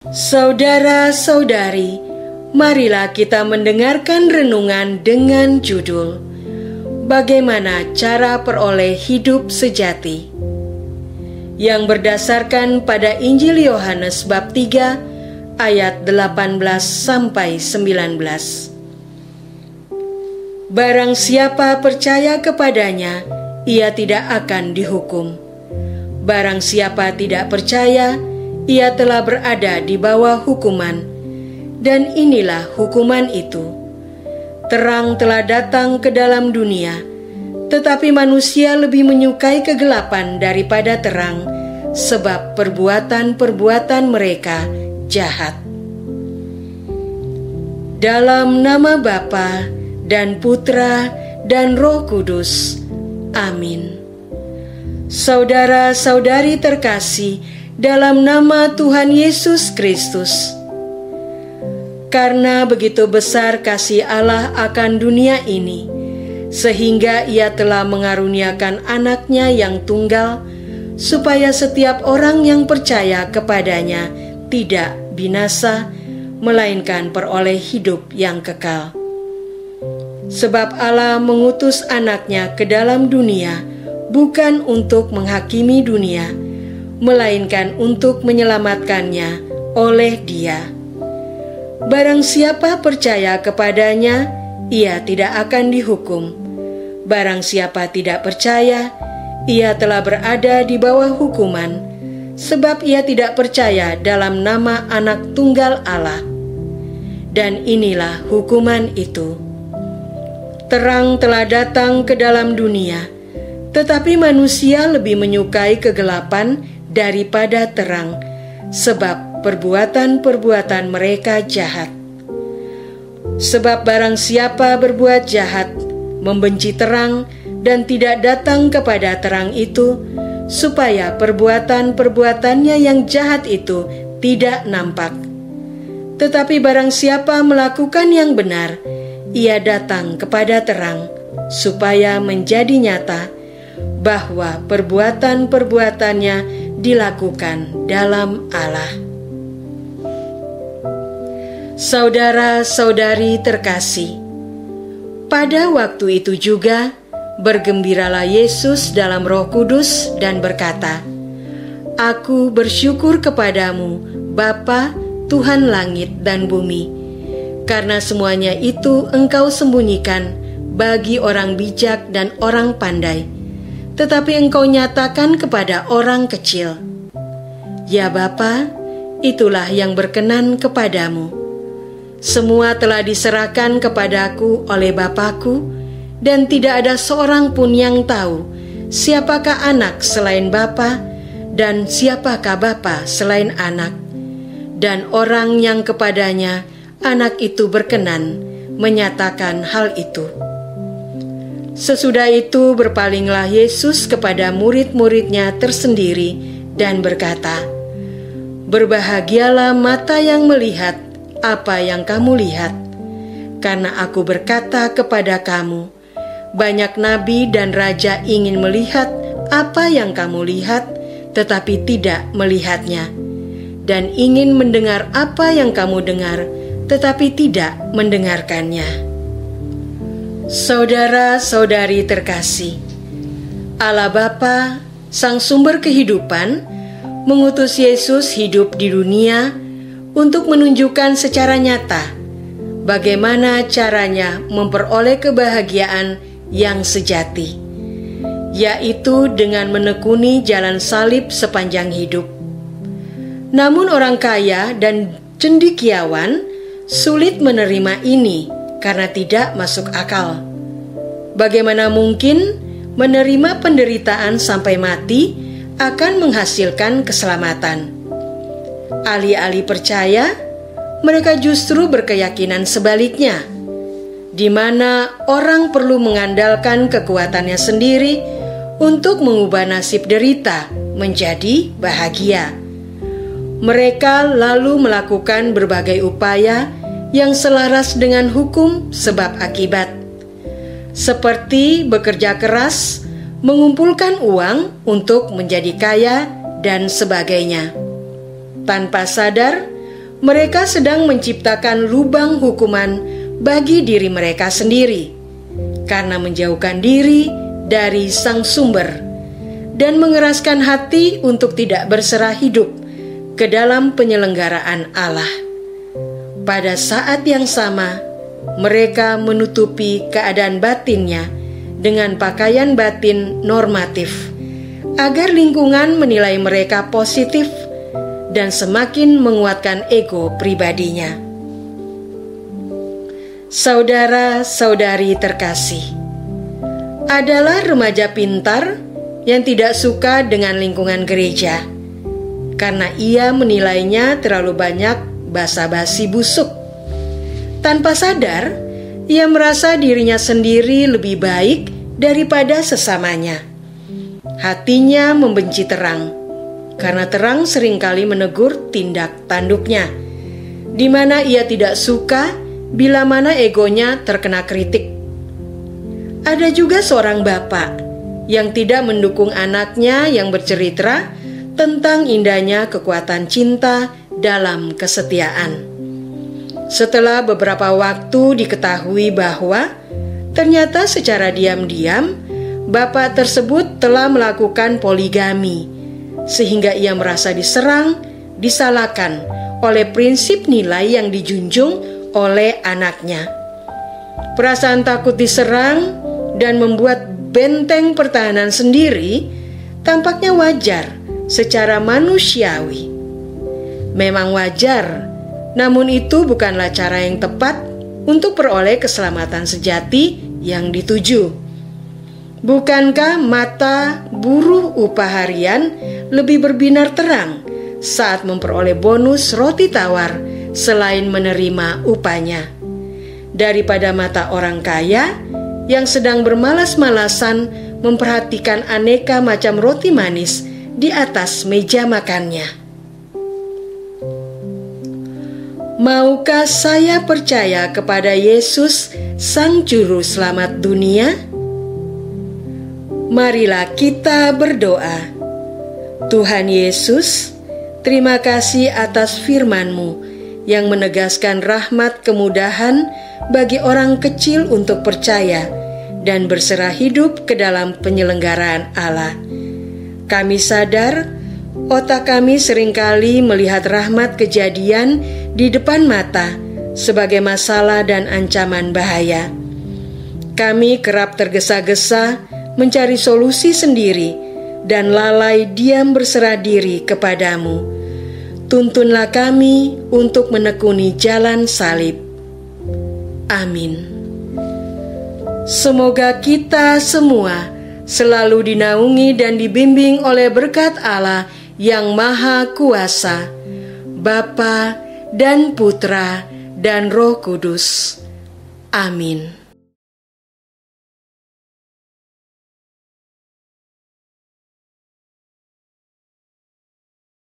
Saudara-saudari, marilah kita mendengarkan renungan dengan judul Bagaimana Cara Peroleh Hidup Sejati, yang berdasarkan pada Injil Yohanes bab 3 ayat 18-19. Barang siapa percaya kepadanya, ia tidak akan dihukum. Barang siapa tidak percaya, ia telah berada di bawah hukuman. Dan inilah hukuman itu: terang telah datang ke dalam dunia, tetapi manusia lebih menyukai kegelapan daripada terang, sebab perbuatan-perbuatan mereka jahat. Dalam nama Bapa dan Putra dan Roh Kudus. Amin. Saudara-saudari terkasih dalam nama Tuhan Yesus Kristus, karena begitu besar kasih Allah akan dunia ini, sehingga Ia telah mengaruniakan Anak-Nya yang tunggal, supaya setiap orang yang percaya kepadanya tidak binasa, melainkan peroleh hidup yang kekal. Sebab Allah mengutus Anak-Nya ke dalam dunia, bukan untuk menghakimi dunia, melainkan untuk menyelamatkannya oleh Dia. Barang siapa percaya kepadanya, ia tidak akan dihukum. Barang siapa tidak percaya, ia telah berada di bawah hukuman, sebab ia tidak percaya dalam nama Anak Tunggal Allah. Dan inilah hukuman itu: terang telah datang ke dalam dunia, tetapi manusia lebih menyukai kegelapan daripada terang, sebab perbuatan-perbuatan mereka jahat. Sebab barang siapa berbuat jahat, membenci terang, dan tidak datang kepada terang itu, supaya perbuatan-perbuatannya yang jahat itu tidak nampak. Tetapi barang siapa melakukan yang benar, ia datang kepada terang, supaya menjadi nyata bahwa perbuatan-perbuatannya dilakukan dalam Allah. Saudara-saudari terkasih, pada waktu itu juga bergembiralah Yesus dalam Roh Kudus dan berkata, "Aku bersyukur kepadamu, Bapa, Tuhan langit dan bumi, karena semuanya itu Engkau sembunyikan bagi orang bijak dan orang pandai, tetapi Engkau nyatakan kepada orang kecil. Ya Bapa, itulah yang berkenan kepadamu. Semua telah diserahkan kepadaku oleh Bapa-Ku, dan tidak ada seorang pun yang tahu siapakah Anak selain Bapa, dan siapakah Bapa selain Anak, dan orang yang kepadanya Anak itu berkenan menyatakan hal itu." Sesudah itu berpalinglah Yesus kepada murid-muridnya tersendiri dan berkata, "Berbahagialah mata yang melihat apa yang kamu lihat, karena aku berkata kepada kamu, banyak nabi dan raja ingin melihat apa yang kamu lihat, tetapi tidak melihatnya, dan ingin mendengar apa yang kamu dengar, tetapi tidak mendengarkannya." Saudara-saudari terkasih, Allah Bapa, Sang Sumber Kehidupan, mengutus Yesus hidup di dunia untuk menunjukkan secara nyata bagaimana caranya memperoleh kebahagiaan yang sejati, yaitu dengan menekuni jalan salib sepanjang hidup. Namun orang kaya dan cendekiawan sulit menerima ini karena tidak masuk akal. Bagaimana mungkin menerima penderitaan sampai mati akan menghasilkan keselamatan? Alih-alih percaya, mereka justru berkeyakinan sebaliknya, di mana orang perlu mengandalkan kekuatannya sendiri untuk mengubah nasib derita menjadi bahagia. Mereka lalu melakukan berbagai upaya yang selaras dengan hukum sebab akibat, seperti bekerja keras, mengumpulkan uang untuk menjadi kaya, dan sebagainya. Tanpa sadar, mereka sedang menciptakan lubang hukuman bagi diri mereka sendiri karena menjauhkan diri dari Sang Sumber dan mengeraskan hati untuk tidak berserah hidup ke dalam penyelenggaraan Allah. Pada saat yang sama, mereka menutupi keadaan batinnya dengan pakaian batin normatif agar lingkungan menilai mereka positif dan semakin menguatkan ego pribadinya. Saudara-saudari terkasih, adalah remaja pintar yang tidak suka dengan lingkungan gereja karena ia menilainya terlalu banyak basa-basi busuk. Tanpa sadar, ia merasa dirinya sendiri lebih baik daripada sesamanya. Hatinya membenci terang, karena terang seringkali menegur tindak tanduknya, di mana ia tidak suka bila mana egonya terkena kritik. Ada juga seorang bapak yang tidak mendukung anaknya yang bercerita tentang indahnya kekuatan cinta dalam kesetiaan. Setelah beberapa waktu diketahui bahwa ternyata secara diam-diam bapak tersebut telah melakukan poligami, sehingga ia merasa diserang, disalahkan oleh prinsip nilai yang dijunjung oleh anaknya. Perasaan takut diserang dan membuat benteng pertahanan sendiri tampaknya wajar secara manusiawi. Memang wajar, namun itu bukanlah cara yang tepat untuk peroleh keselamatan sejati yang dituju. Bukankah mata buruh upah harian lebih berbinar terang saat memperoleh bonus roti tawar selain menerima upahnya, daripada mata orang kaya yang sedang bermalas-malasan memperhatikan aneka macam roti manis di atas meja makannya? Maukah saya percaya kepada Yesus, Sang Juru Selamat dunia? Marilah kita berdoa. Tuhan Yesus, terima kasih atas firman-Mu yang menegaskan rahmat kemudahan bagi orang kecil untuk percaya dan berserah hidup ke dalam penyelenggaraan Allah. Kami sadar, otak kami seringkali melihat rahmat kejadian di depan mata sebagai masalah dan ancaman bahaya. Kami kerap tergesa-gesa mencari solusi sendiri dan lalai diam berserah diri kepadamu. Tuntunlah kami untuk menekuni jalan salib. Amin. Semoga kita semua selalu dinaungi dan dibimbing oleh berkat Allah yang Maha Kuasa, Bapa dan Putra dan Roh Kudus. Amin.